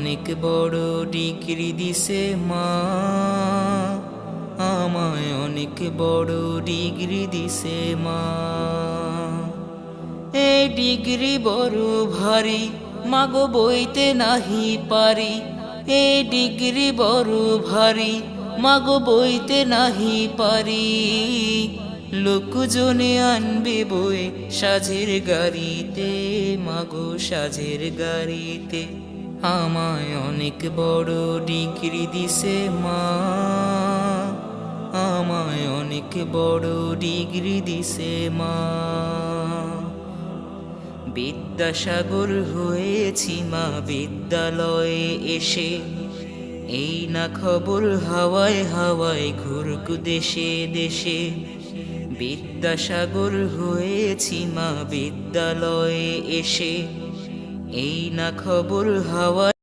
অনেক বড় ডিগ্রি দিছে মা, আমায় অনেক বড় ডিগ্রি দিছে মা। এই ডিগ্রি বড় ভারী, মাগো বইতে নাহি পারি। এই ডিগ্রি বড় ভারী, মাগো বইতে নাহি পারি। লোকজনে আনবে বই সাজের গাড়িতে, মাগো সাজের গাড়িতে। আমায় অনেক বড় ডিগ্রি দিছে মা, আমায় অনেক বড় ডিগ্রি দিছে মা। বিদ্যাসাগর হয়েছি মা বিদ্যালয়ে এসে, এই না খবর হাওয়ায় হাওয়ায় ঘুরুক দেশে দেশে। বিদ্যাসাগর হয়েছি মা বিদ্যালয়ে এসে, এই না খবর হাওয়ায়